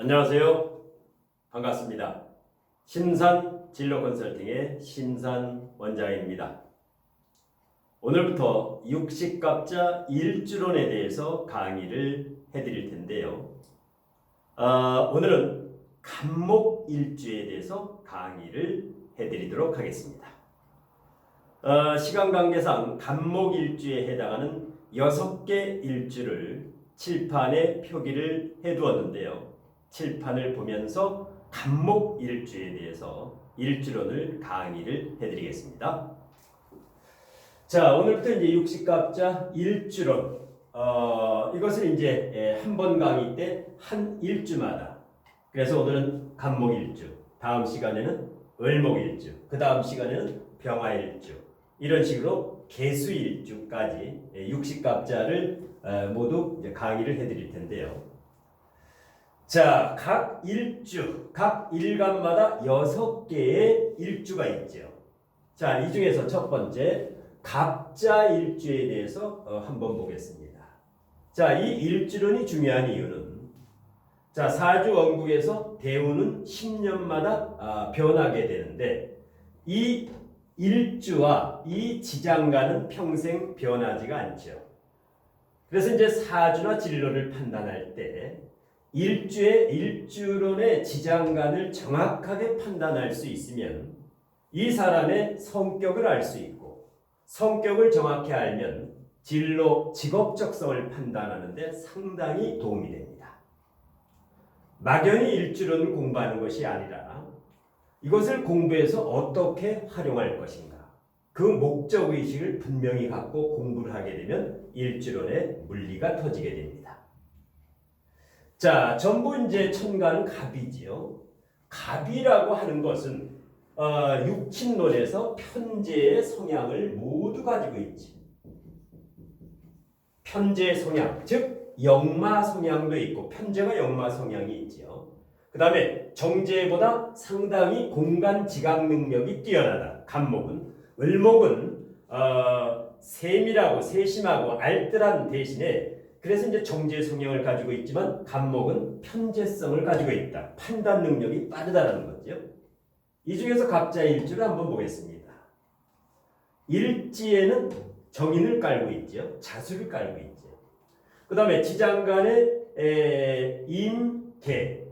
안녕하세요. 반갑습니다. 신산 진로 컨설팅의 신산 원장입니다. 오늘부터 육식갑자 일주론에 대해서 강의를 해드릴 텐데요. 오늘은 간목일주에 대해서 강의를 해드리도록 하겠습니다. 시간 관계상 간목일주에 해당하는 6개 일주를 칠판에 표기를 해두었는데요. 칠판을 보면서 간목일주에 대해서 일주론을 강의를 해드리겠습니다. 자, 오늘부터 이제 육식갑자 일주론. 이것을 이제 한 번 강의 때 한 일주마다. 그래서 오늘은 간목일주, 다음 시간에는 을목일주, 그 다음 시간에는 병화일주. 이런 식으로 개수일주까지 육식갑자를 모두 이제 강의를 해드릴 텐데요. 자, 각 일주, 각 일간마다 6개의 일주가 있죠. 자, 이 중에서 첫 번째 갑자일주에 대해서 한번 보겠습니다. 자, 이 일주론이 중요한 이유는 자, 사주원국에서 대운은 10년마다 변하게 되는데 이 일주와 이 지장간은 평생 변하지가 않죠. 그래서 이제 사주나 진로를 판단할 때 일주론의 지장간을 정확하게 판단할 수 있으면 이 사람의 성격을 알 수 있고 성격을 정확히 알면 진로, 직업적성을 판단하는 데 상당히 도움이 됩니다. 막연히 일주론을 공부하는 것이 아니라 이것을 공부해서 어떻게 활용할 것인가, 그 목적의식을 분명히 갖고 공부를 하게 되면 일주론의 물리가 터지게 됩니다. 자, 전부 이제 천간은 갑이지요. 갑이라고 하는 것은 육친론에서 편재의 성향을 모두 가지고 있지. 편재 성향, 즉 역마 성향도 있고 편재가 역마 성향이 있지요. 그 다음에 정제보다 상당히 공간 지각 능력이 뛰어나다. 간목은. 을목은 세밀하고 세심하고 알뜰한 대신에 그래서 이제 정제 성향을 가지고 있지만 간목은 편재성을 가지고 있다. 판단 능력이 빠르다는 거죠. 이 중에서 갑자 일주를 한번 보겠습니다. 일지에는 정인을 깔고 있죠. 자수를 깔고 있죠. 그 다음에 지장간에 임, 개,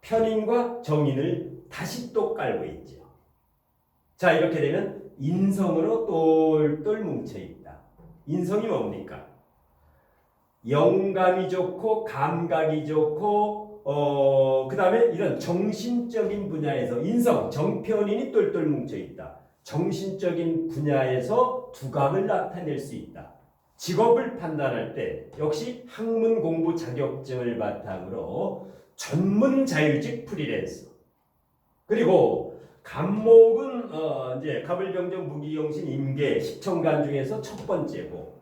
편인과 정인을 다시 또 깔고 있죠. 자, 이렇게 되면 인성으로 똘똘 뭉쳐 있다. 인성이 뭡니까? 영감이 좋고 감각이 좋고 그 다음에 이런 정신적인 분야에서 인성, 정편인이 똘똘 뭉쳐 있다. 정신적인 분야에서 두각을 나타낼 수 있다. 직업을 판단할 때 역시 학문 공부 자격증을 바탕으로 전문 자유직 프리랜서. 그리고 간목은 이제 갑을병정 무기용신 임계 10천간 중에서 첫 번째고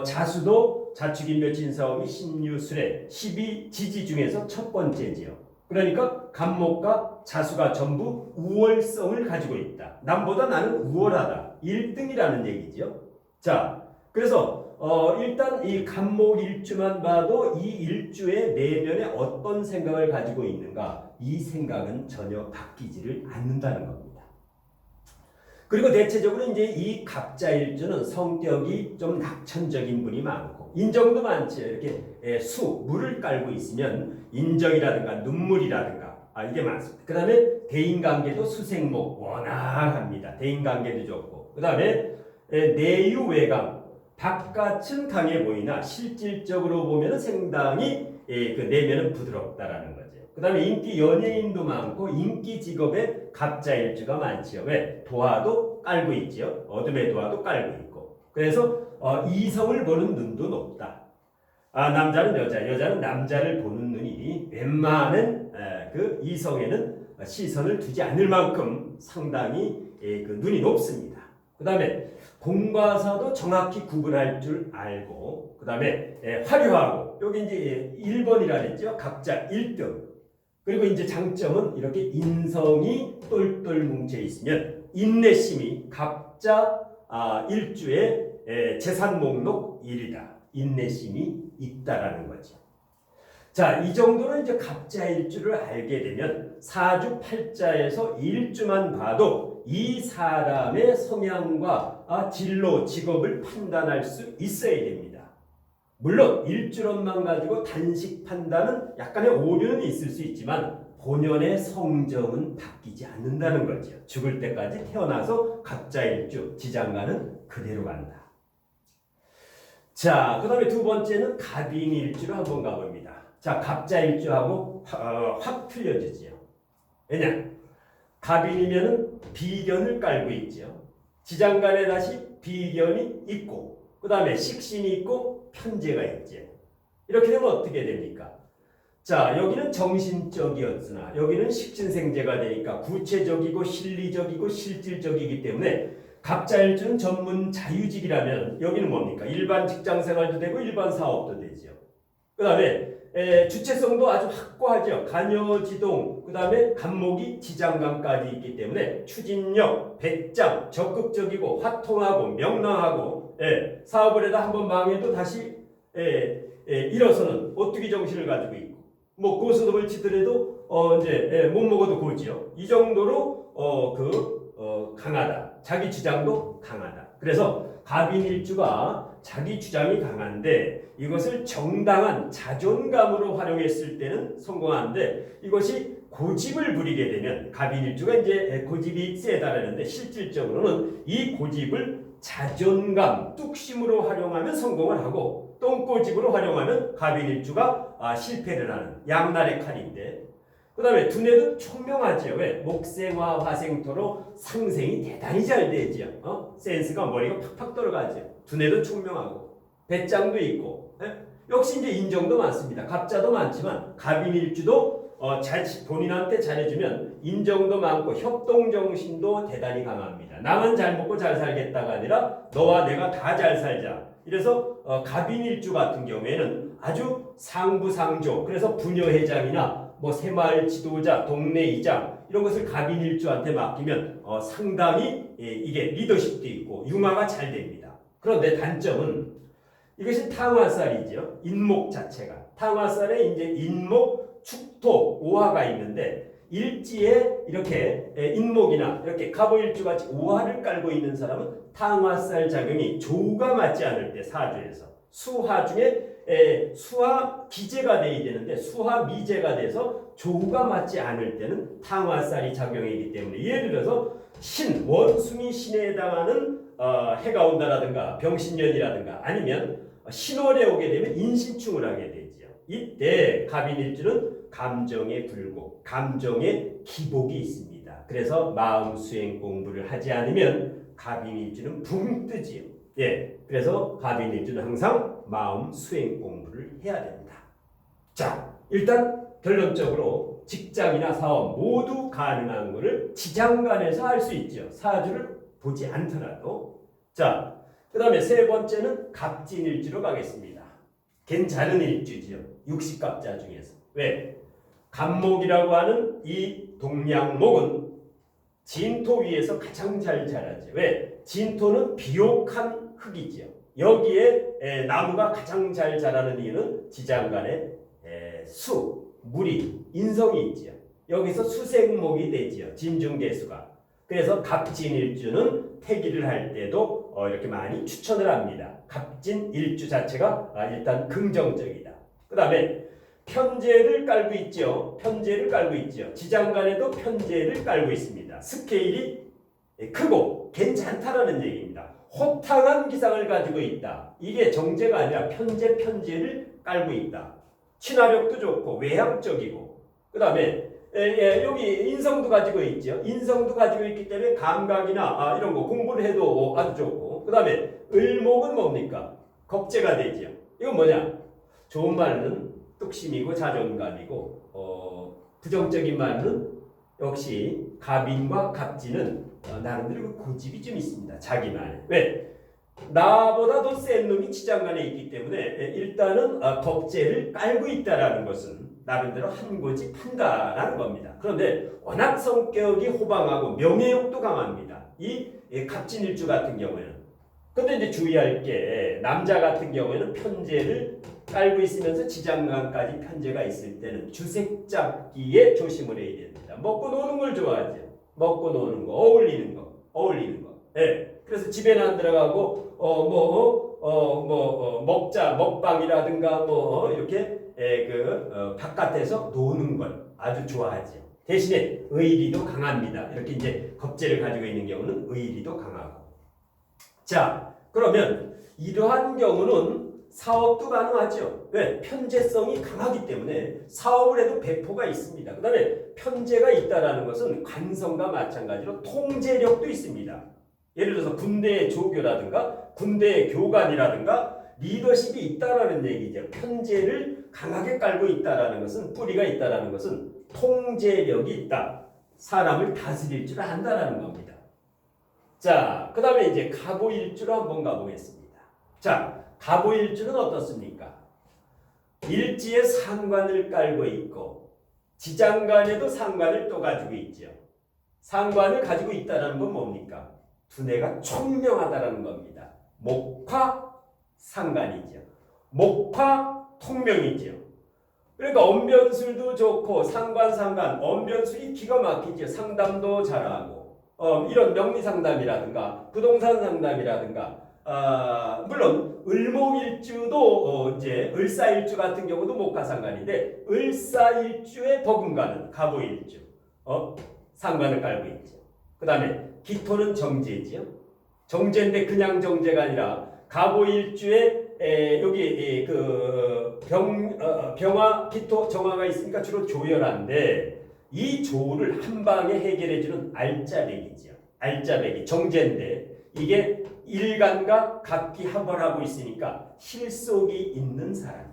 자수도 자축인묘진사오미 신유술의 12지지 중에서 첫 번째지요. 그러니까 간목과 자수가 전부 우월성을 가지고 있다. 남보다 나는 우월하다. 1등이라는 얘기죠. 자, 그래서 일단 이 간목 일주만 봐도 이 일주의 내면에 어떤 생각을 가지고 있는가, 이 생각은 전혀 바뀌지를 않는다는 겁니다. 그리고 대체적으로 이제 이 갑자 일주는 성격이 좀 낙천적인 분이 많고 인정도 많죠. 이렇게 물을 깔고 있으면 인정이라든가 눈물이라든가 이게 많습니다. 그 다음에 대인관계도 수생목 원활합니다. 대인관계도 좋고 그 다음에 내유외강 바깥은 강해 보이나 실질적으로 보면 상당히 그 내면은 부드럽다라는 거죠. 그 다음에 인기 연예인도 많고 인기 직업에 갑자일주가 많지요. 왜? 도화도 깔고 있지요. 어둠의 도화도 깔고 있고. 그래서 이성을 보는 눈도 높다. 남자는 여자, 여자는 남자를 보는 눈이 웬만한 그 이성에는 시선을 두지 않을 만큼 상당히 그 눈이 높습니다. 그 다음에 공과사도 정확히 구분할 줄 알고, 그 다음에 화려하고, 여기 이제 1번이라 그랬죠. 각자 1등. 그리고 이제 장점은 이렇게 인성이 똘똘 뭉쳐 있으면 인내심이 갑자 일주의 재산 목록 1이다. 인내심이 있다라는 거죠. 자, 이 정도는 이제 갑자일주를 알게 되면 사주팔자에서 일주만 봐도 이 사람의 성향과 진로, 직업을 판단할 수 있어야 됩니다. 물론 일주론만 가지고 단식 판단은 약간의 오류는 있을 수 있지만 본연의 성정은 바뀌지 않는다는 거죠. 죽을 때까지 태어나서 갑자일주, 지장간은 그대로 간다. 자, 그 다음에 두 번째는 갑인일주로 한번 가봅니다. 자, 갑자일주하고 확 틀려지지요. 왜냐? 갑인이면은 비견을 깔고 있죠. 지장간에 다시 비견이 있고, 그 다음에 식신이 있고, 편제가 있죠. 이렇게 되면 어떻게 됩니까? 자, 여기는 정신적이었으나 여기는 식신생제가 되니까 구체적이고 실리적이고 실질적이기 때문에 갑자일주는 전문 자유직이라면 여기는 뭡니까? 일반 직장생활도 되고 일반 사업도 되죠. 그 다음에 주체성도 아주 확고하죠. 간여지동, 그 다음에 간목이 지장간까지 있기 때문에 추진력, 배짱, 적극적이고 화통하고 명랑하고 사업을 해다 한번 망해도 다시 일어서는 오뚜기 정신을 가지고 있고 뭐 고스톱을 치더라도 이제 못 먹어도 고지요. 이 정도로 강하다. 자기 주장도 강하다. 그래서 갑인일주가 자기 주장이 강한데 이것을 정당한 자존감으로 활용했을 때는 성공하는데 이것이 고집을 부리게 되면 갑인일주가 이제 고집이 세다라는데 실질적으로는 이 고집을 자존감, 뚝심으로 활용하면 성공을 하고 똥꼬집으로 활용하면 갑인일주가 실패를 하는 양날의 칼인데 그 다음에 두뇌도 총명하죠. 왜? 목생화 화생토로 상생이 대단히 잘 되죠. 센스가 머리가 팍팍 들어가죠. 두뇌도 총명하고 배짱도 있고 역시 이제 인정도 많습니다. 갑자도 많지만 갑인일주도 본인한테 잘해주면 인정도 많고 협동정신도 대단히 강합니다. 나만 잘 먹고 잘 살겠다가 아니라 너와 내가 다 잘 살자. 이래서 갑인일주 같은 경우에는 아주 상부상조, 그래서 부녀회장이나 뭐 새마을 지도자, 동네 이장 이런 것을 갑인일주한테 맡기면 상당히 이게 리더십도 있고 융화가 잘 됩니다. 그런데 단점은 이것이 탕화살이죠. 인목 자체가 탕화살에 이제 인목, 축토, 오화가 있는데 일지에 이렇게 인목이나 이렇게 갑오일주 같이 오화를 깔고 있는 사람은 탕화살 작용이 조가 맞지 않을 때 사주에서 수화 중에 수화 기재가 돼야 되는데 수화 미재가 돼서 조가 맞지 않을 때는 탕화살이 작용이기 때문에 예를 들어서 원숭이 신에 해당하는 해가 온다라든가 병신년이라든가 아니면 신월에 오게 되면 인신충을 하게 되죠. 이때 갑인일주는 감정의 굴곡, 감정의 기복이 있습니다. 그래서 마음 수행 공부를 하지 않으면 갑인일주는 붕 뜨지요. 그래서 갑인일주는 항상 마음 수행 공부를 해야 됩니다. 자, 일단 결론적으로 직장이나 사업 모두 가능한 것을 지장간에서 할 수 있죠. 사주를 보지 않더라도. 자, 그 다음에 세 번째는 갑진일주로 가겠습니다. 괜찮은 일주지요. 육식갑자 중에서. 왜? 갑목이라고 하는 이 동양목은 진토 위에서 가장 잘 자라죠. 왜? 진토는 비옥한 흙이죠. 여기에 나무가 가장 잘 자라는 이유는 지장간에 물이, 인성이 있죠. 여기서 수생목이 되죠. 진중개수가. 그래서 갑진일주는 태기를 할 때도 이렇게 많이 추천을 합니다. 갑진일주 자체가 일단 긍정적이다. 그 다음에 편제를 깔고 있죠. 편제를 깔고 있죠. 지장간에도 편제를 깔고 있습니다. 스케일이 크고 괜찮다라는 얘기입니다. 호탕한 기상을 가지고 있다. 이게 정제가 아니라 편제를 깔고 있다. 친화력도 좋고 외향적이고 그 다음에 여기 인성도 가지고 있죠. 인성도 가지고 있기 때문에 감각이나 이런 거 공부를 해도 아주 좋고 그 다음에 을목은 뭡니까? 겁재가 되죠. 이건 뭐냐? 좋은 말은 뚝심이고 자존감이고 부정적인 말은 역시 갑인과 갑진은 나름대로 고집이 좀 있습니다. 자기만의. 왜? 나보다 더 센 놈이 지장간에 있기 때문에 일단은 겁재를 깔고 있다라는 것은 나름대로 한 고집한다라는 겁니다. 그런데 워낙 성격이 호방하고 명예욕도 강합니다. 이 갑진일주 같은 경우에는 근데 이제 주의할 게 남자 같은 경우에는 편제를 깔고 있으면서 지장간까지 편제가 있을 때는 주색 잡기에 조심을 해야 됩니다. 먹고 노는 걸 좋아하죠. 먹고 노는 거, 어울리는 거. 예. 그래서 집에는 안 들어가고 먹자 먹방이라든가 이렇게 바깥에서 노는 걸 아주 좋아하죠. 대신에 의리도 강합니다. 이렇게 이제 겁재를 가지고 있는 경우는 의리도 강하고. 자, 그러면 이러한 경우는 사업도 가능하죠. 왜? 편제성이 강하기 때문에 사업을 해도 배포가 있습니다. 그 다음에 편제가 있다는 것은 관성과 마찬가지로 통제력도 있습니다. 예를 들어서 군대의 조교라든가 군대의 교관이라든가 리더십이 있다라는 얘기죠. 편제를 강하게 깔고 있다라는 것은 뿌리가 있다라는 것은 통제력이 있다. 사람을 다스릴 줄 안다라는 겁니다. 자, 그 다음에 이제 갑오일주로 한번 가보겠습니다. 자, 갑오일주는 어떻습니까? 일지에 상관을 깔고 있고 지장간에도 상관을 또 가지고 있죠. 상관을 가지고 있다는 건 뭡니까? 두뇌가 총명하다는 겁니다. 목화 상관이죠. 목화 통명이죠. 그러니까 언변술도 좋고 상관 언변술이 기가 막히죠. 상담도 잘하고 이런 명리상담이라든가 부동산 상담이라든가 물론 을목일주도 이제 을사일주 같은 경우도 목화상관인데 을사일주의 버금가는 갑오일주 상관을 깔고 있죠. 그 다음에 기토는 정제지요. 정제인데 그냥 정제가 아니라 갑오일주에 여기 병화, 기토, 정화가 있으니까 주로 조열한데 이 조를 한 방에 해결해주는 알짜배기죠. 알짜배기 정제인데 이게 일간과 각기 합을하고 있으니까 실속이 있는 사람이다.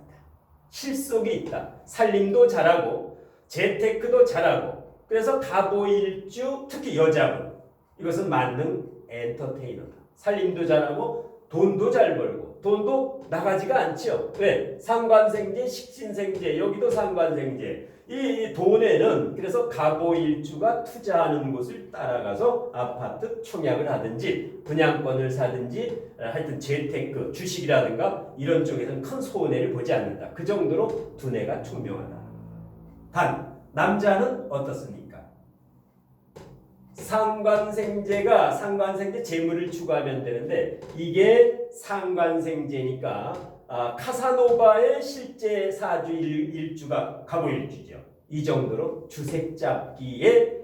실속이 있다. 살림도 잘하고 재테크도 잘하고 그래서 갑오일주 특히 여자분 이것은 만능 엔터테이너다. 살림도 잘하고 돈도 잘 벌고 돈도 나가지가 않죠. 왜? 상관생제, 식신생제 여기도 상관생제 이 돈에는 그래서 갑오일주가 투자하는 곳을 따라가서 아파트 청약을 하든지 분양권을 사든지 하여튼 재테크, 주식이라든가 이런 쪽에서는 큰 손해를 보지 않는다. 그 정도로 두뇌가 총명하다. 단 남자는 어떻습니까? 상관생제 재물을 추구하면 되는데 이게 상관생제니까 카사노바의 실제 사주 일주가 갑오일주죠. 이 정도로 주색잡기에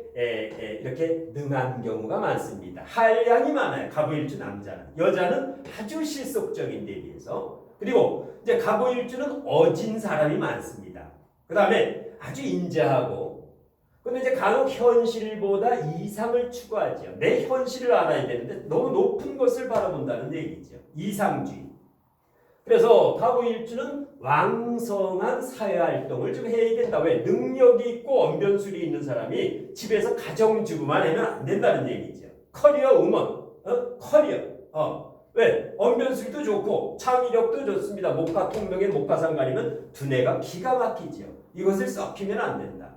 이렇게 능한 경우가 많습니다. 한량이 많아요. 갑오일주 남자는. 여자는 아주 실속적인 데 비해서. 그리고 이제 갑오일주는 어진 사람이 많습니다. 그 다음에 아주 인자하고 근데 이제 간혹 현실보다 이상을 추구하죠. 내 현실을 알아야 되는데 너무 높은 것을 바라본다는 얘기죠. 이상주의. 그래서 갑오일주는 왕성한 사회활동을 좀 해야 된다. 왜? 능력이 있고 언변술이 있는 사람이 집에서 가정주부만 하면 안 된다는 얘기죠. 커리어 우먼, 커리어. 왜? 언변술도 좋고 창의력도 좋습니다. 목화 통명의 목화상관이면 두뇌가 기가 막히죠. 이것을 썩히면 안 된다.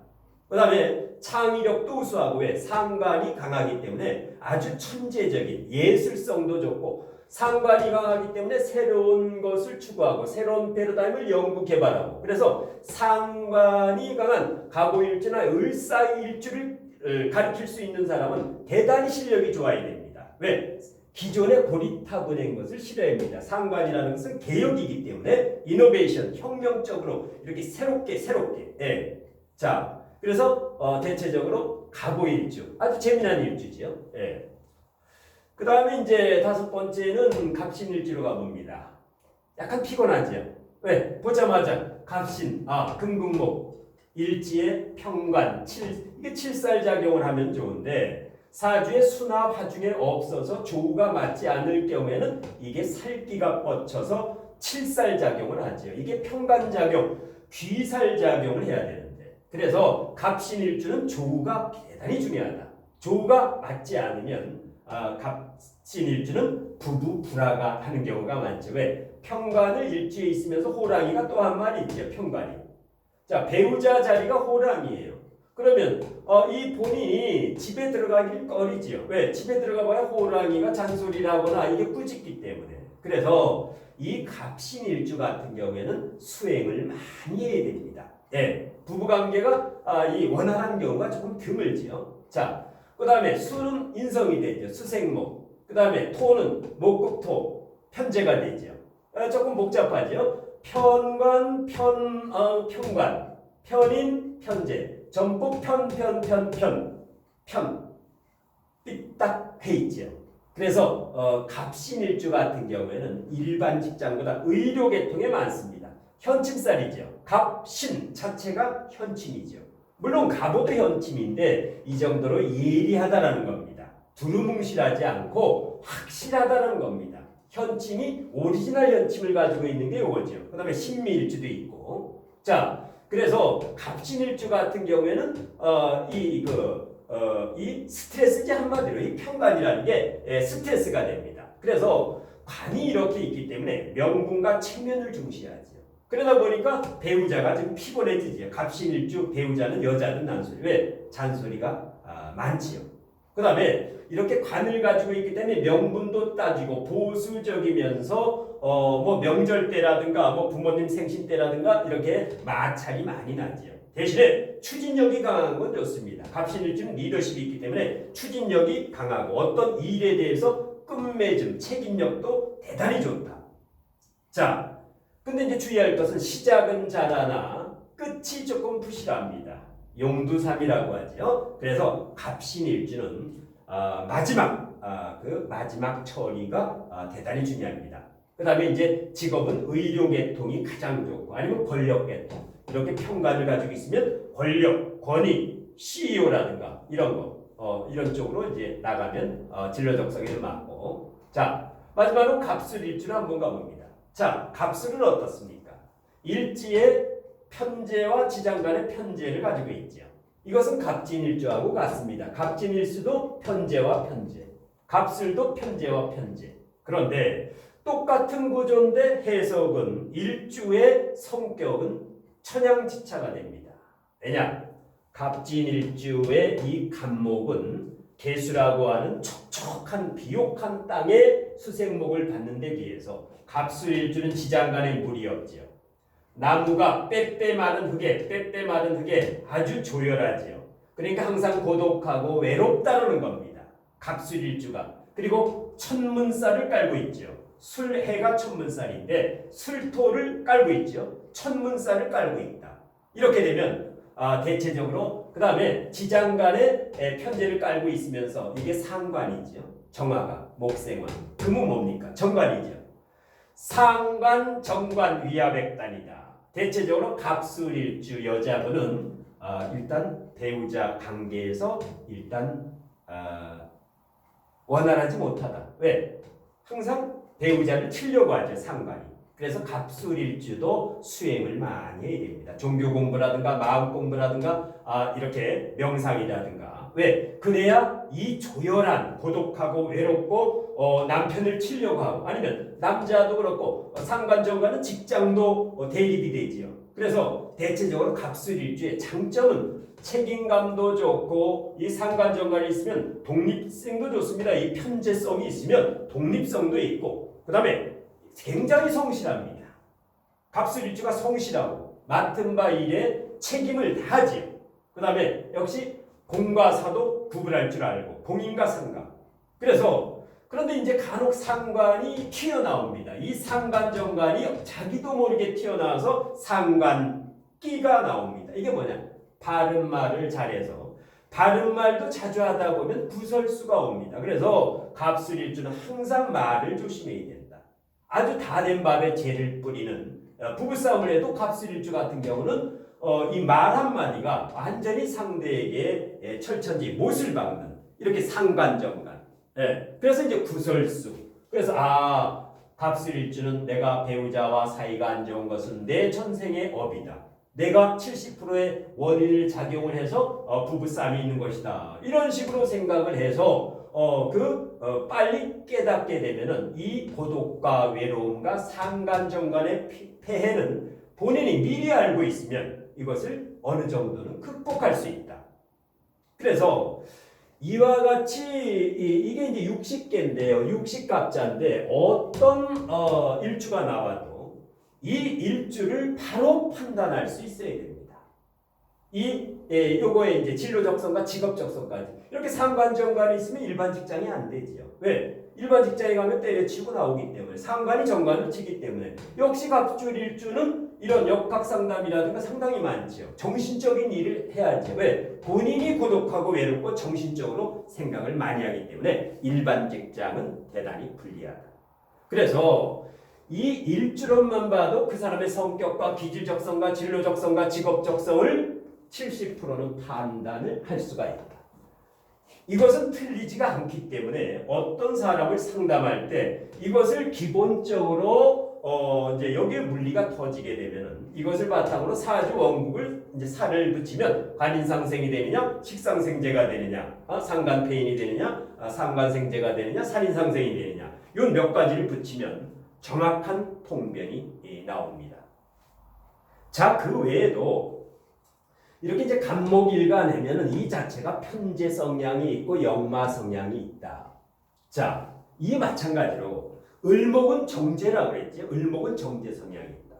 그 다음에 창의력도 우수하고 왜? 상관이 강하기 때문에 아주 천재적인 예술성도 좋고 상관이 강하기 때문에 새로운 것을 추구하고 새로운 패러다임을 연구 개발하고 그래서 상관이 강한 갑오일주나 을사일주를 가리킬 수 있는 사람은 대단히 실력이 좋아야 됩니다. 왜? 기존의 고리타분한 것을 싫어합니다. 상관이라는 것은 개혁이기 때문에 이노베이션, 혁명적으로 이렇게 새롭게 예. 자, 그래서 대체적으로 갑오일주 아주 재미난 일주지요. 예. 그 다음에 이제 다섯 번째는 갑신일주로 가봅니다. 약간 피곤하죠. 왜? 보자마자 갑신, 금금목, 일지의 평관, 이게 칠살작용을 하면 좋은데 사주의 수나 화중에 없어서 조우가 맞지 않을 경우에는 이게 살기가 뻗쳐서 칠살작용을 하죠. 이게 평관작용, 귀살작용을 해야 되는데 그래서 갑신일주는 조우가 대단히 중요하다. 조우가 맞지 않으면 갑신일주는 부부 불화가 하는 경우가 많죠. 왜? 평관을 일주에 있으면서 호랑이가 또 한 마리 있죠. 평관이. 자, 배우자 자리가 호랑이에요. 그러면 이 본인이 집에 들어가길 꺼리지요. 왜? 집에 들어가봐야 호랑이가 잔소리를 하거나 이게 꾸짖기 때문에. 그래서 이 갑신일주 같은 경우에는 수행을 많이 해야 됩니다. 네, 부부관계가 이 원활한 경우가 조금 드물지요. 자, 그 다음에 수는 인성이 되죠. 수생목. 그 다음에 토는 목국토, 편제가 되죠. 조금 복잡하죠. 편관, 편관, 편인, 편제, 전부 편 삐딱 해 있죠. 그래서 갑신일주 같은 경우에는 일반 직장보다 의료계통에 많습니다. 현침살이죠. 갑신 자체가 현침이죠. 물론 갑오도 현침인데 이 정도로 예리하다라는 겁니다. 두루뭉실하지 않고 확실하다는 겁니다. 현침이 오리지널 현침을 가지고 있는 게 이거죠. 그 다음에 신미일주도 있고. 자, 그래서 갑신일주 같은 경우에는 이 스트레스지 한마디로 이 편관이라는 게 스트레스가 됩니다. 그래서 관이 이렇게 있기 때문에 명분과 체면을 중시하죠. 그러다 보니까 배우자가 좀 피곤해지죠. 갑신일주 배우자는 여자는 난소리. 왜? 잔소리가 많지요. 그 다음에 이렇게 관을 가지고 있기 때문에 명분도 따지고 보수적이면서 뭐 명절 때라든가 뭐 부모님 생신 때라든가 이렇게 마찰이 많이 나지요. 대신에 추진력이 강한 건 좋습니다. 갑신일주는 리더십이 있기 때문에 추진력이 강하고 어떤 일에 대해서 끝맺음, 책임력도 대단히 좋다. 자, 근데 이제 주의할 것은 시작은 잘하나 끝이 조금 부실합니다. 용두삼이라고 하죠. 그래서 갑신일주는 마지막 처리가 대단히 중요합니다. 그 다음에 이제 직업은 의료계통이 가장 좋고 아니면 권력계통 이렇게 평관을 가지고 있으면 권력, 권위, CEO라든가 이런 거 이런 쪽으로 이제 나가면 진로적성에도 맞고. 자, 마지막으로 갑술일주를 한번 가봅니다. 자, 갑술은 어떻습니까? 일지의 편제와 지장 간의 편제를 가지고 있죠. 이것은 갑진일주하고 같습니다. 갑진일수도 편제와 편제, 갑술도 편제와 편제. 그런데 똑같은 구조인데 해석은 일주의 성격은 천양지차가 됩니다. 왜냐? 갑진일주의 이 갑목은 개수라고 하는 촉촉한 비옥한 땅에 수생목을 받는 데 비해서 갑술일주는 지장간에 물이 없지요. 나무가 빼빼 마른 흙에 아주 조열하지요. 그러니까 항상 고독하고 외롭다는 겁니다. 갑술일주가. 그리고 천문살을 깔고 있죠. 술해가 천문살인데 술토를 깔고 있죠. 천문살을 깔고 있다. 이렇게 되면 대체적으로 그 다음에 지장간에 편제를 깔고 있으면서 이게 상관이죠. 정화가 목생화. 금은 뭡니까? 정관이죠. 상관, 정관, 위아백단이다. 대체적으로 갑술일주 여자분은 일단 배우자 관계에서 일단 원활하지 못하다. 왜? 항상 배우자를 치려고 하죠. 상관이. 그래서 갑술일주도 수행을 많이 해야 됩니다. 종교 공부라든가 마음 공부라든가 이렇게 명상이라든가. 왜? 그래야 이 조열한 고독하고 외롭고 남편을 치려고 하고 아니면 남자도 그렇고 상관정과는 직장도 대립이 되지요. 그래서 대체적으로 갑술일주의 장점은 책임감도 좋고 이 상관정관이 있으면 독립성도 좋습니다. 이 편제성이 있으면 독립성도 있고 그 다음에 굉장히 성실합니다. 갑술일주가 성실하고 맡은 바 일에 책임을 다하지요. 그 다음에 역시 공과 사도 구분할 줄 알고 공인과 상관. 그런데 이제 간혹 상관이 튀어나옵니다. 이 상관정관이 자기도 모르게 튀어나와서 상관기가 나옵니다. 이게 뭐냐? 바른 말을 잘해서 바른 말도 자주 하다 보면 구설수가 옵니다. 그래서 갑술일주는 항상 말을 조심해야 된다. 아주 다 된 밥에 재를 뿌리는 부부싸움을 해도 갑술일주 같은 경우는 이 말 한마디가 완전히 상대에게 철천지 못을 박는 이렇게 상관정관. 그래서 이제 구설수. 그래서 갑술일주는 내가 배우자와 사이가 안 좋은 것은 내 전생의 업이다. 내가 70%의 원인을 작용을 해서 부부싸움이 있는 것이다. 이런 식으로 생각을 해서 빨리 깨닫게 되면은 이 고독과 외로움과 상관정관의 폐해는 본인이 미리 알고 있으면 이것을 어느 정도는 극복할 수 있다. 그래서 이와 같이 이게 이제 60개인데요. 60갑자인데 어떤 일주가 나와도 이 일주를 바로 판단할 수 있어야 됩니다. 요거에 이제 진로 적성과 직업 적성까지 이렇게 상관정관이 있으면 일반 직장이 안 되지요. 왜? 일반 직장에 가면 때려치고 나오기 때문에 상관이 정관을 치기 때문에 역시 갑줄 일주는 이런 역학 상담이라든가 상당히 많죠. 정신적인 일을 해야지. 왜? 본인이 고독하고 외롭고 정신적으로 생각을 많이 하기 때문에 일반 직장은 대단히 불리하다. 그래서 이 일주론만 봐도 그 사람의 성격과 기질 적성과 진로 적성과 직업 적성을 70%는 판단을 할 수가 있다. 이것은 틀리지가 않기 때문에 어떤 사람을 상담할 때 이것을 기본적으로 이제 여기에 물리가 터지게 되면은 이것을 바탕으로 사주 원국을 이제 살을 붙이면 관인상생이 되느냐, 식상생재가 되느냐, 상관폐인이 되느냐, 상관생재가 되느냐, 살인상생이 되느냐, 이 몇 가지를 붙이면 정확한 통변이 나옵니다. 자, 그 외에도 이렇게 이제 간목일간 하면은 이 자체가 편재 성향이 있고 역마 성향이 있다. 자, 이 마찬가지로 을목은 정제라 그랬지. 을목은 정제 성향이 있다.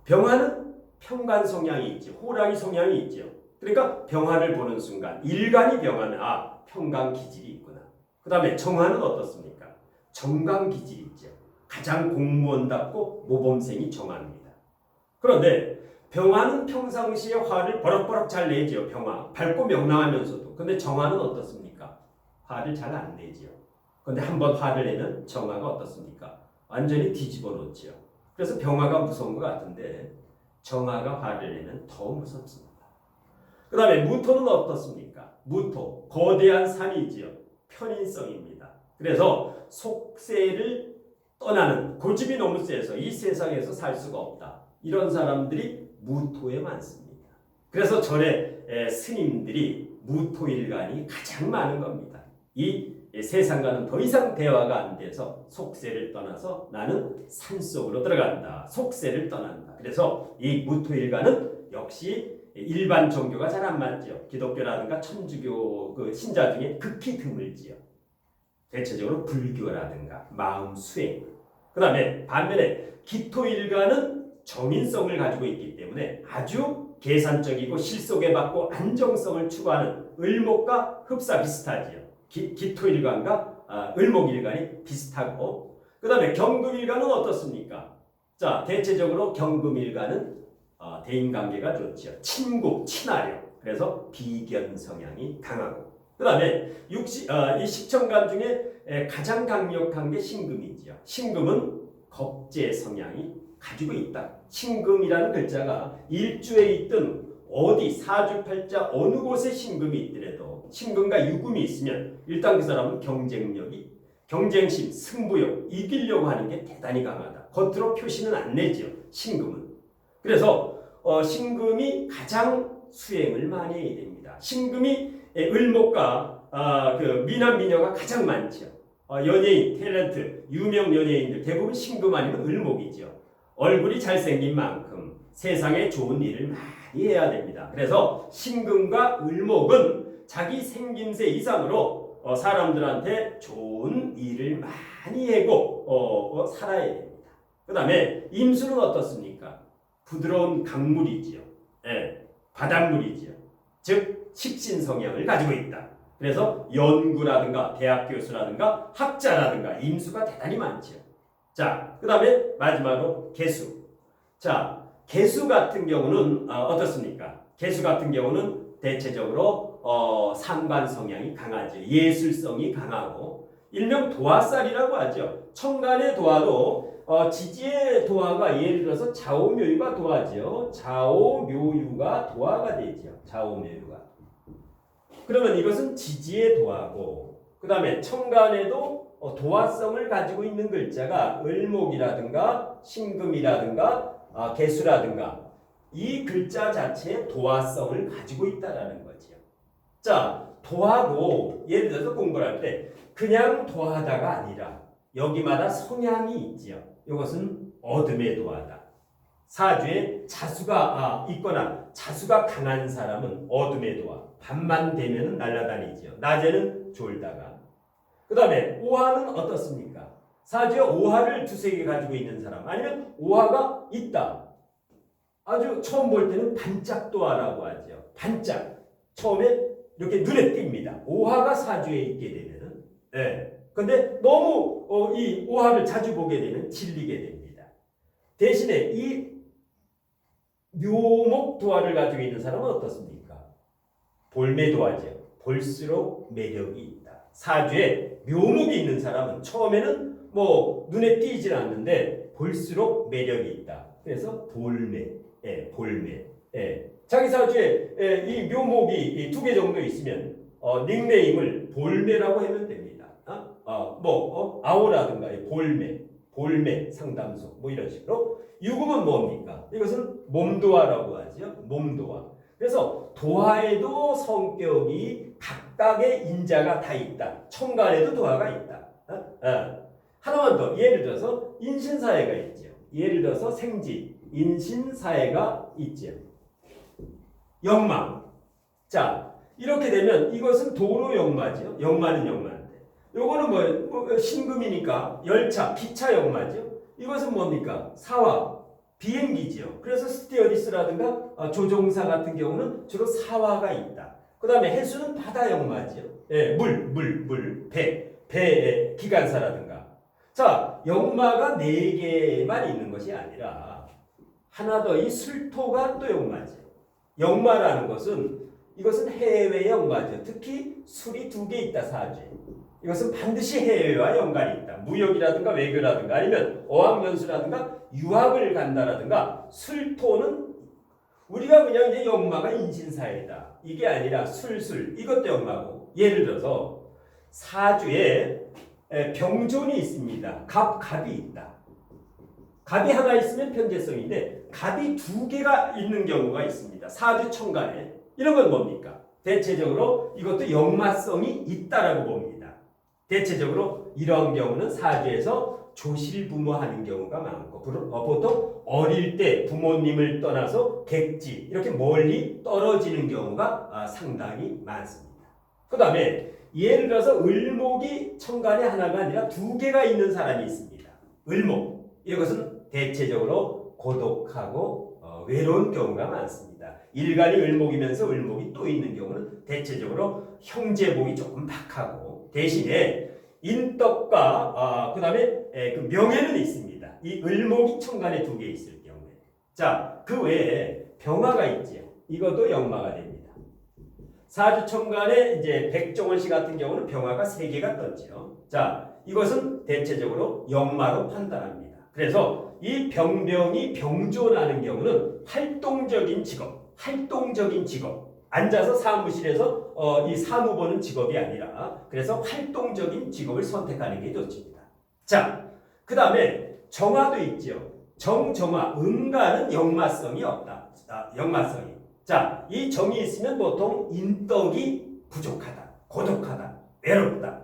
병화는 평간 성향이 있지. 호랑이 성향이 있죠. 그러니까 병화를 보는 순간 일간이 병화는 평간 기질이 있구나. 그 다음에 정화는 어떻습니까? 정강 기질이 있죠. 가장 공무원답고 모범생이 정화입니다. 그런데 병화는 평상시에 화를 버럭버럭 잘 내지요. 병화. 밝고 명랑하면서도. 근데 정화는 어떻습니까? 화를 잘 안 내지요. 근데 한번 화를 내면 정화가 어떻습니까? 완전히 뒤집어 놓지요. 그래서 병화가 무서운 것 같은데 정화가 화를 내면 더 무섭습니다. 그 다음에 무토는 어떻습니까? 무토. 거대한 산이지요. 편인성입니다. 그래서 속세를 떠나는 고집이 너무 세서 이 세상에서 살 수가 없다. 이런 사람들이 무토에 많습니다. 그래서 전에 스님들이 무토일간이 가장 많은 겁니다. 이 세상과는 더 이상 대화가 안 돼서 속세를 떠나서 나는 산속으로 들어간다. 속세를 떠난다. 그래서 이 무토일간은 역시 일반 종교가 잘 안 맞죠. 기독교라든가 천주교 그 신자 중에 극히 드물지요. 대체적으로 불교라든가 마음 수행. 그 다음에 반면에 기토일간은 정인성을 가지고 있기 때문에 아주 계산적이고 실속에 받고 안정성을 추구하는 을목과 흡사 비슷하지요. 기토일간과 을목일간이 비슷하고 그 다음에 경금일간은 어떻습니까? 자, 대체적으로 경금일간은 대인관계가 좋지요. 친구, 친화력. 그래서 비견 성향이 강하고 그 다음에 이 십천간 중에 가장 강력한 게 신금이지요. 신금은 겁재 성향이 가지고 있다. 신금이라는 글자가 일주에 있든 어디 사주팔자 어느 곳에 신금이 있더라도 신금과 유금이 있으면 일단 그 사람은 경쟁력이 경쟁심, 승부욕, 이기려고 하는 게 대단히 강하다. 겉으로 표시는 안 내죠. 신금은. 그래서 신금이 가장 수행을 많이 해야 됩니다. 신금이 을목과 그 미남 미녀가 가장 많죠. 연예인, 탤런트, 유명 연예인들 대부분 신금 아니면 을목이죠. 얼굴이 잘생긴 만큼 세상에 좋은 일을 많이 해야 됩니다. 그래서 신금과 을목은 자기 생김새 이상으로 사람들한테 좋은 일을 많이 하고 살아야 됩니다. 그 다음에 임수는 어떻습니까? 부드러운 강물이지요. 바닷물이지요. 즉 식신 성향을 가지고 있다. 그래서 연구라든가 대학 교수라든가 학자라든가 임수가 대단히 많지요. 자, 그 다음에 마지막으로 개수. 자, 개수 같은 경우는 어떻습니까? 개수 같은 경우는 대체적으로 상관 성향이 강하죠. 예술성이 강하고 일명 도화살이라고 하죠. 천간의 도화도 지지의 도화가 예를 들어서 좌오묘유가 도화죠. 좌오묘유가 도화가 되죠. 좌오묘유가. 그러면 이것은 지지의 도화고 그 다음에 천간에도 도화성을 가지고 있는 글자가 을목이라든가 신금이라든가 개수라든가 이 글자 자체에 도화성을 가지고 있다라는 거죠. 자, 도화도 예를 들어서 공부를 할 때 그냥 도화다가 아니라 여기마다 성향이 있지요. 이것은 어둠의 도화다. 사주에 자수가 있거나 자수가 강한 사람은 어둠의 도화, 밤만 되면 날아다니지요. 낮에는 졸다가. 그 다음에 오화는 어떻습니까? 사주에 오화를 두세 개 가지고 있는 사람, 아니면 오화가 있다. 아주 처음 볼 때는 반짝도화라고 하죠. 반짝. 처음에 이렇게 눈에 띕니다. 오화가 사주에 있게 되면은. 예. 근데 너무 이 오화를 자주 보게 되면 질리게 됩니다. 대신에 이 묘목도화를 가지고 있는 사람은 어떻습니까? 볼매도화죠. 볼수록 매력이 있다. 사주에 묘목이 있는 사람은 처음에는 뭐 눈에 띄질 않는데 볼수록 매력이 있다. 그래서 볼매, 볼매. 자기 사주에 이 묘목이 두 개 정도 있으면 닉네임을 볼매라고 하면 됩니다. 아오라든가 볼매 상담소 뭐 이런 식으로. 유금은 뭡니까? 이것은 몸도화라고 하죠. 몸도화. 그래서 도화에도 성격이 각각의 인자가 다 있다. 천간에도 도화가 있다. 하나만 더. 예를 들어서 인신사회가 있죠. 예를 들어서 생지, 인신사회가 있죠. 역마. 자, 이렇게 되면 이것은 도로 역마죠. 역마는 역마인데. 요거는 뭐 신금이니까 열차, 기차 역마죠. 이것은 뭡니까? 사화, 비행기지요. 그래서 스티어디스라든가 조종사 같은 경우는 주로 사화가 있다. 그 다음에 해수는 바다 역마지요. 배, 기관사라든가. 자, 역마가 4개만 있는 것이 아니라 하나 더, 이 술토가 또 역마죠. 역마라는 것은 이것은 해외 역마죠. 특히 술이 2개 있다, 사주에. 이것은 반드시 해외와 연관이 있다. 무역이라든가 외교라든가 아니면 어학연수라든가 유학을 간다라든가. 술토는 우리가 그냥 이제 역마가 인신사회다. 이게 아니라 술술 이것도 역마고. 예를 들어서 사주에 병존이 있습니다. 갑이 있다. 갑이 하나 있으면 편재성인데 갑이 2개가 있는 경우가 있습니다. 사주 천간에. 이런 건 뭡니까? 대체적으로 이것도 역마성이 있다라고 봅니다. 대체적으로 이런 경우는 사주에서 조실부모하는 경우가 많고, 보통 어릴 때 부모님을 떠나서 객지 이렇게 멀리 떨어지는 경우가 상당히 많습니다. 그 다음에 예를 들어서 을목이 천간에 하나가 아니라 2개가 있는 사람이 있습니다. 을목. 이것은 대체적으로 고독하고 외로운 경우가 많습니다. 일간이 을목이면서 을목이 또 있는 경우는 대체적으로 형제복이 조금 박하고, 대신에 인덕과 그 다음에 그 명예는 있습니다. 이 을목이 천간에 2개 있을 경우에. 자, 그 외에 병화가 있지요. 이것도 역마가 됩니다. 사주 천간에 이제 백종원 씨 같은 경우는 병화가 3개가 떴지요. 자, 이것은 대체적으로 역마로 판단합니다. 그래서 이 병병이 병존하는 경우는 활동적인 직업. 앉아서 사무실에서 이 사무 보는 직업이 아니라, 그래서 활동적인 직업을 선택하는 게 좋습니다. 자, 그 다음에 정화도 있죠. 정화, 음가는 역마성이 없다. 역마성이. 자, 이 정이 있으면 보통 인덕이 부족하다, 고독하다, 외롭다.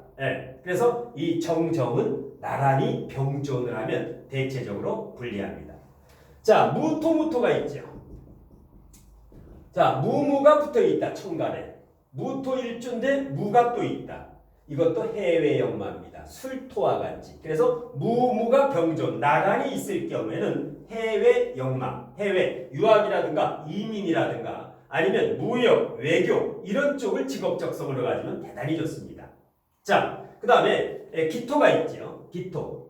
그래서 이 정은 나란히 병존을 하면 대체적으로 불리합니다. 자, 무토가 있죠. 자, 무가 붙어 있다. 천간에. 무토일주인데 무가 또 있다. 이것도 해외 역마입니다. 술토와 같이. 그래서 무가 병존 나란히 있을 경우에는 해외 역마, 해외 유학이라든가 이민이라든가 아니면 무역, 외교 이런 쪽을 직업적성으로 가지면 대단히 좋습니다. 자, 그 다음에 기토가 있죠. 기토.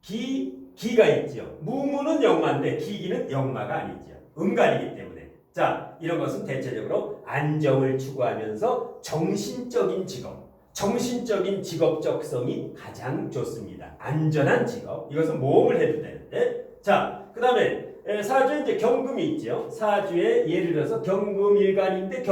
기가 있죠. 무는 역마인데 기기는 역마가 아니죠. 음간이기 때문에. 자, 이런 것은 대체적으로 안정을 추구하면서 정신적인 직업적성이 가장 좋습니다. 안전한 직업. 이것은 모험을 해도 되는데. 자, 그 다음에 사주에 이제 경금이 있죠. 사주에 예를 들어서 경금일간인데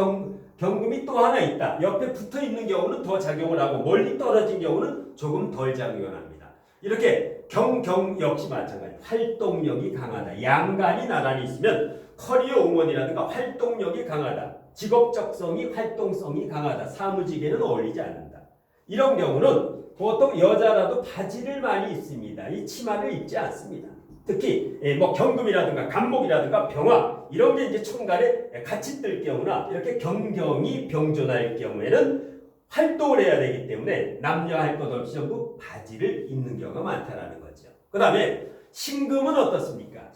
경금이 또 하나 있다. 옆에 붙어 있는 경우는 더 작용을 하고 멀리 떨어진 경우는 조금 덜 작용을 합니다. 이렇게 경 역시 마찬가지. 활동력이 강하다. 양간이 나란히 있으면 커리어 우먼이라든가 활동력이 강하다. 직업적성이 활동성이 강하다. 사무직에는 어울리지 않는다. 이런 경우는 보통 여자라도 바지를 많이 입습니다. 이 치마를 입지 않습니다. 특히 뭐 경금이라든가 간목이라든가 병화 이런 게 이제 천간에 같이 뜰 경우나 이렇게 경경이 병존할 경우에는 활동을 해야 되기 때문에 남녀 할 것 없이 전부 바지를 입는 경우가 많다라는 거죠. 그 다음에 신금은 어떻습니까?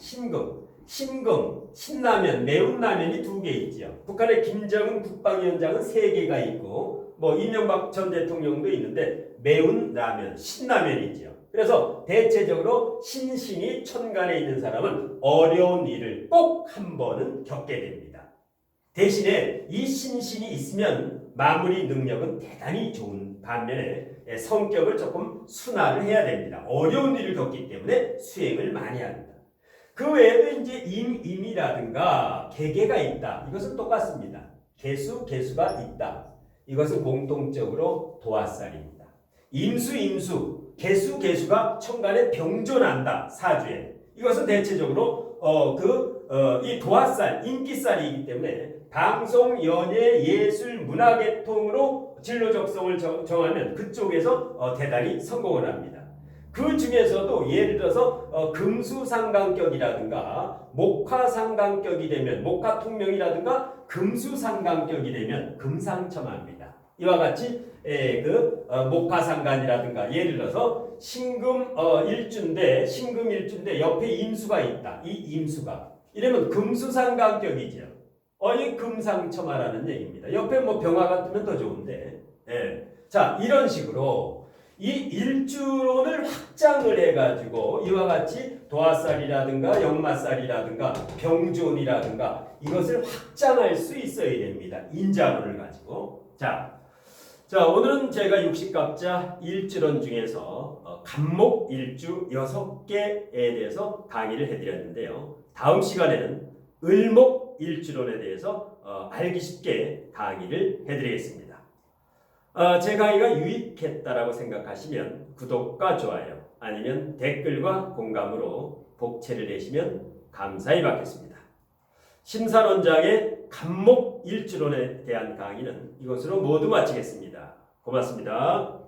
신금, 신라면, 매운 라면이 2개 있죠. 북한의 김정은 국방위원장은 3개가 있고 뭐 이명박 전 대통령도 있는데 매운 라면, 신라면이죠. 그래서 대체적으로 신신이 천간에 있는 사람은 어려운 일을 꼭 한 번은 겪게 됩니다. 대신에 이 신신이 있으면 마무리 능력은 대단히 좋은 반면에 성격을 조금 순화를 해야 됩니다. 어려운 일을 겪기 때문에 수행을 많이 합니다. 그 외에도 이제 임이라든가 개개가 있다. 이것은 똑같습니다. 개수가 있다. 이것은 공통적으로 도화살입니다. 임수, 개수가 천간에 병존한다. 사주에. 이것은 대체적으로 이 도화살, 인기살이기 때문에 방송, 연예, 예술, 문화계통으로 진로 적성을 정하면 그쪽에서 대단히 성공을 합니다. 그 중에서도 예를 들어서 금수상관격이라든가 목화상관격이 되면 목화통명이라든가 금수상관격이 되면 금상첨화입니다. 이와 같이 목화상관이라든가 예를 들어서 신금 일주인데 옆에 임수가 있다. 이 임수가 이러면 금수상관격이죠. 이 금상첨화라는 얘기입니다. 옆에 뭐 병화가 뜨면 더 좋은데. 자, 이런 식으로 이 일주론을 확장을 해가지고 이와 같이 도화살이라든가 역마살이라든가 병존이라든가 이것을 확장할 수 있어야 됩니다. 인자론을 가지고. 자, 오늘은 제가 육식갑자 일주론 중에서 간목 일주 6개에 대해서 강의를 해드렸는데요. 다음 시간에는 을목 일주론에 대해서 알기 쉽게 강의를 해드리겠습니다. 제 강의가 유익했다라고 생각하시면 구독과 좋아요 아니면 댓글과 공감으로 복채를 내시면 감사히 받겠습니다. 심산원장의 간목 일주론에 대한 강의는 이것으로 모두 마치겠습니다. 고맙습니다.